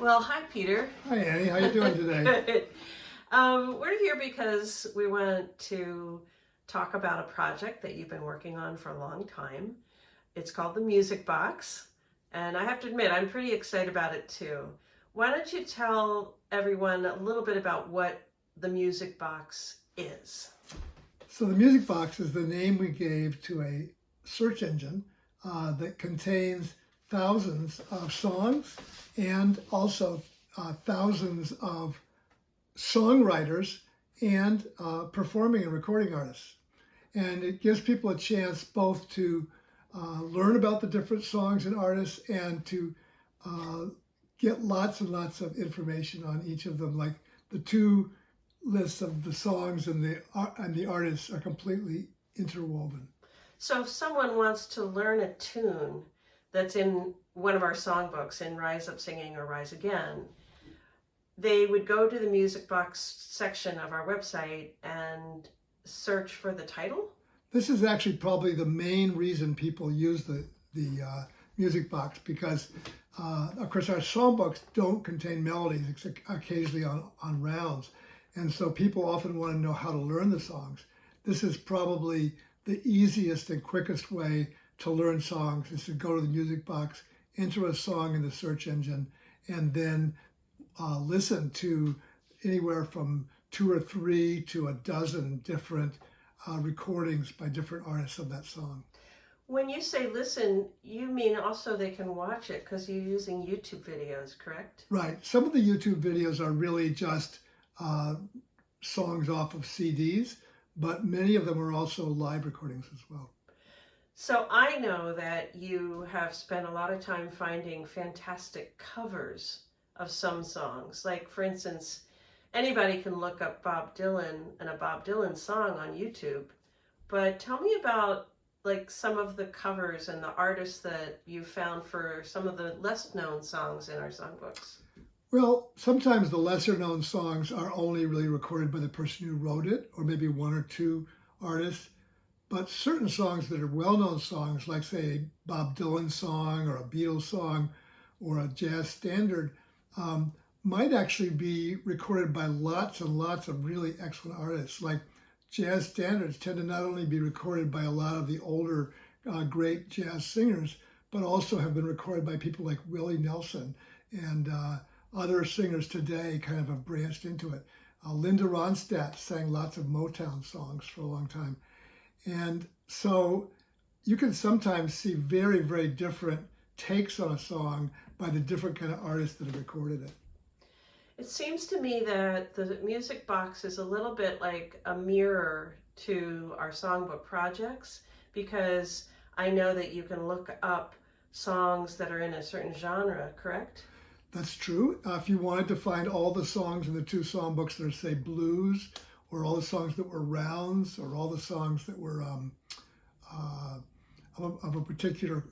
Well, hi, Peter. Hi, Annie. How you doing today? Good. We're here because we want to talk about a project that you've been working on for a long time. It's called the Music Box, and I have to admit, I'm pretty excited about it too. Why don't you tell everyone a little bit about what the Music Box is? So the Music Box is the name we gave to a search engine that contains thousands of songs and also thousands of songwriters and performing and recording artists. And it gives people a chance both to learn about the different songs and artists and to get lots and lots of information on each of them. Like the two lists of the songs and the artists are completely interwoven. So if someone wants to learn a tune that's in one of our songbooks, in Rise Up Singing or Rise Again, they would go to the Music Box section of our website and search for the title? This is actually probably the main reason people use the Music Box, because of course our songbooks don't contain melodies except occasionally on rounds, and so people often want to know how to learn the songs. This is probably the easiest and quickest way to learn songs, is to go to the Music Box, enter a song in the search engine, and then listen to anywhere from 2 or 3 to a dozen different recordings by different artists of that song. When you say listen, you mean also they can watch it because you're using YouTube videos, correct? Right. Some of the YouTube videos are really just songs off of CDs, but many of them are also live recordings as well. So I know that you have spent a lot of time finding fantastic covers of some songs. Like, for instance, anybody can look up Bob Dylan and a Bob Dylan song on YouTube. But tell me about like some of the covers and the artists that you found for some of the less known songs in our songbooks. Well, sometimes the lesser known songs are only really recorded by the person who wrote it, or maybe 1 or 2 artists. But certain songs that are well-known songs, like say a Bob Dylan song or a Beatles song or a jazz standard, might actually be recorded by lots and lots of really excellent artists. Like jazz standards tend to not only be recorded by a lot of the older great jazz singers, but also have been recorded by people like Willie Nelson, and other singers today kind of have branched into it. Linda Ronstadt sang lots of Motown songs for a long time. And so you can sometimes see very, very different takes on a song by the different kind of artists that have recorded it. It seems to me that the Music Box is a little bit like a mirror to our songbook projects, because I know that you can look up songs that are in a certain genre, correct? That's true. If you wanted to find all the songs in the 2 songbooks that are, say, blues, or all the songs that were rounds, or all the songs that were of a particular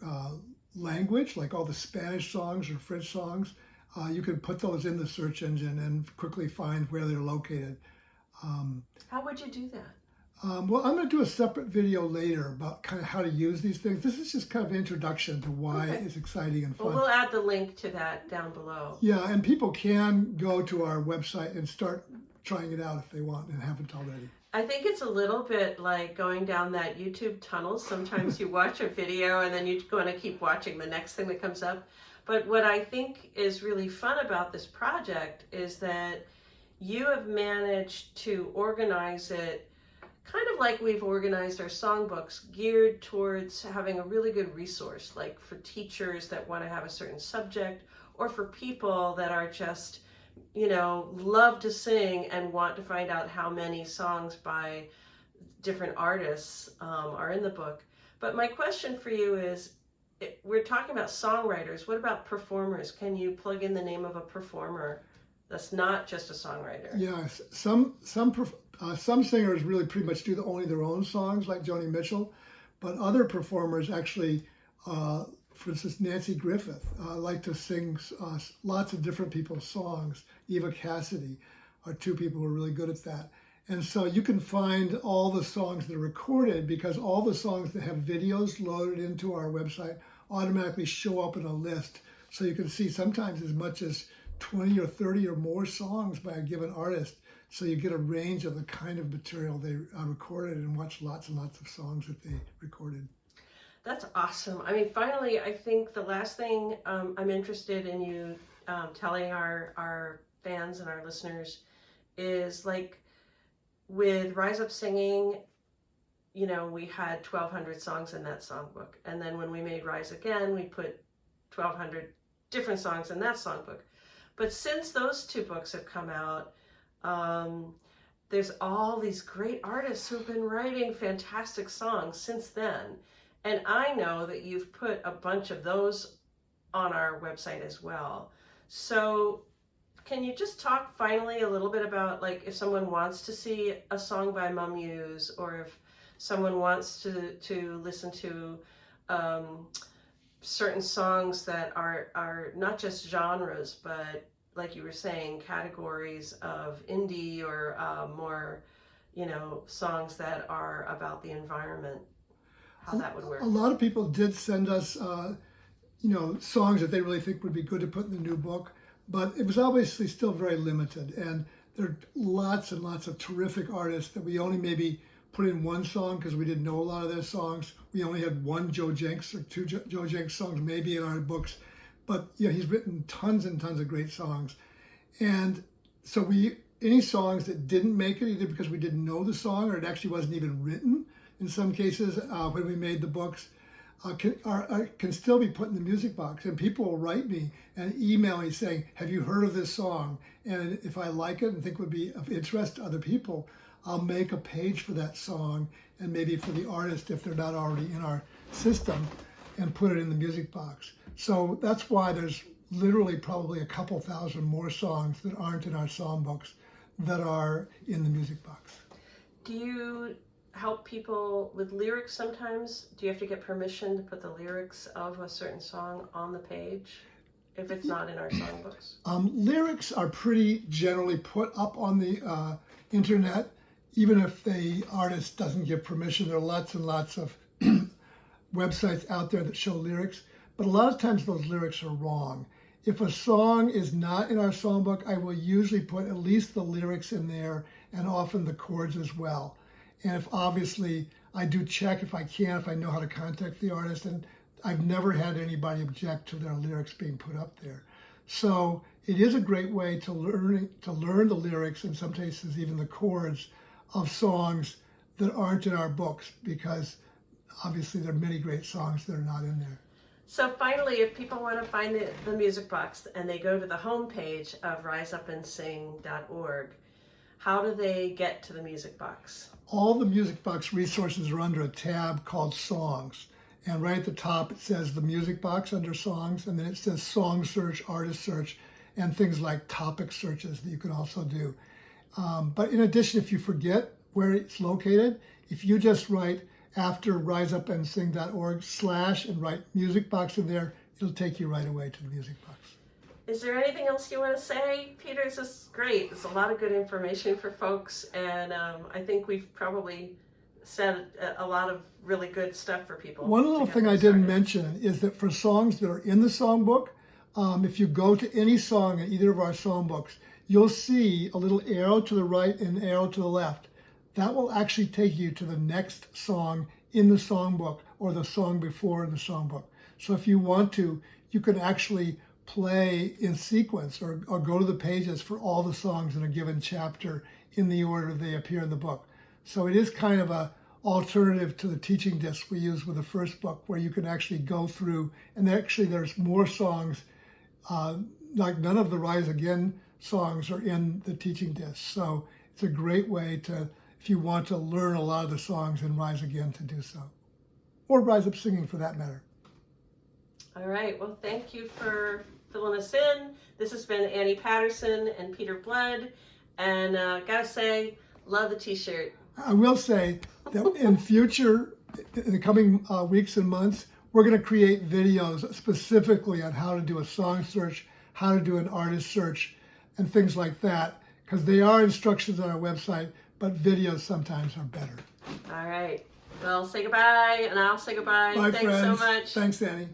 language, like all the Spanish songs or French songs, you can put those in the search engine and quickly find where they're located. How would you do that? Well, I'm going to do a separate video later about kind of how to use these things. This is just kind of an introduction to why it's exciting and fun. Well, we'll add the link to that down below. Yeah, and people can go to our website and start trying it out if they want and haven't already. I think it's a little bit like going down that YouTube tunnel. Sometimes you watch a video and then you're going to keep watching the next thing that comes up. But what I think is really fun about this project is that you have managed to organize it kind of like we've organized our songbooks, geared towards having a really good resource, like for teachers that want to have a certain subject, or for people that are just, you know, love to sing and want to find out how many songs by different artists are in the book. But my question for you is, we're talking about songwriters. What about performers? Can you plug in the name of a performer that's not just a songwriter? Yes, some singers really pretty much do only their own songs, like Joni Mitchell, but other performers actually, for instance, Nancy Griffith, like to sing lots of different people's songs. Eva Cassidy are 2 people who are really good at that. And so you can find all the songs that are recorded, because all the songs that have videos loaded into our website automatically show up in a list. So you can see sometimes as much as 20 or 30 or more songs by a given artist. So you get a range of the kind of material they recorded, and watch lots and lots of songs that they recorded. That's awesome. I mean, finally, I think the last thing I'm interested in you telling our fans and our listeners is, like, with Rise Up Singing, you know, we had 1,200 songs in that songbook. And then when we made Rise Again, we put 1,200 different songs in that songbook. But since those two books have come out, there's all these great artists who've been writing fantastic songs since then. And I know that you've put a bunch of those on our website as well. So can you just talk finally a little bit about, like, if someone wants to see a song by Mum Muse, or if someone wants to listen to certain songs that are not just genres, but, like you were saying, categories of indie or more, you know, songs that are about the environment, how that would work. A lot of people did send us, you know, songs that they really think would be good to put in the new book, but it was obviously still very limited. And there are lots and lots of terrific artists that we only maybe put in one song because we didn't know a lot of their songs. We only had one Joe Jenks or two Joe Jenks songs maybe in our books, but you know, he's written tons and tons of great songs. And so any songs that didn't make it, either because we didn't know the song or it actually wasn't even written in some cases when we made the books, can still be put in the music box. And people will write me and email me saying, have you heard of this song? And if I like it and think would be of interest to other people, I'll make a page for that song, and maybe for the artist if they're not already in our system, and put it in the music box. So that's why there's literally probably a couple thousand more songs that aren't in our songbooks that are in the music box. Do you help people with lyrics sometimes? Do you have to get permission to put the lyrics of a certain song on the page if it's not in our songbooks? Lyrics are pretty generally put up on the internet, even if the artist doesn't give permission. There are lots and lots of websites out there that show lyrics, but a lot of times those lyrics are wrong. If a song is not in our songbook, I will usually put at least the lyrics in there, and often the chords as well. And if obviously I do check if I can, if I know how to contact the artist, and I've never had anybody object to their lyrics being put up there. So it is a great way to learn the lyrics, and some cases even the chords of songs that aren't in our books, because obviously there are many great songs that are not in there. So finally, if people want to find the music box and they go to the homepage of riseupandsing.org, how do they get to the music box? All the music box resources are under a tab called Songs. And right at the top, it says the music box under Songs, and then it says Song Search, Artist Search, and things like topic searches that you can also do. But in addition, if you forget where it's located, if you just write after riseupandsing.org / and write music box in there, it'll take you right away to the music box. Is there anything else you want to say, Peter? This is great. It's a lot of good information for folks, and I think we've probably said a lot of really good stuff for people. One little thing I didn't mention is that for songs that are in the songbook, if you go to any song in either of our songbooks, you'll see a little arrow to the right and an arrow to the left. That will actually take you to the next song in the songbook, or the song before in the songbook. So if you want to, you can actually play in sequence or go to the pages for all the songs in a given chapter in the order they appear in the book. So it is kind of a alternative to the teaching disc we use with the first book, where you can actually go through, and actually there's more songs, like none of the Rise Again songs are in the teaching disc. So it's a great way to, if you want to learn a lot of the songs in Rise Again, to do so. Or Rise Up Singing for that matter. All right, well, thank you for filling us in. This has been Annie Patterson and Peter Blood, and gotta say, love the t-shirt. I will say that in the coming weeks and months, we're going to create videos specifically on how to do a song search, how to do an artist search, and things like that, because they are instructions on our website, but videos sometimes are better. All right. Well, say goodbye, and I'll say goodbye. Bye, Thanks friends. so much. Thanks, Annie.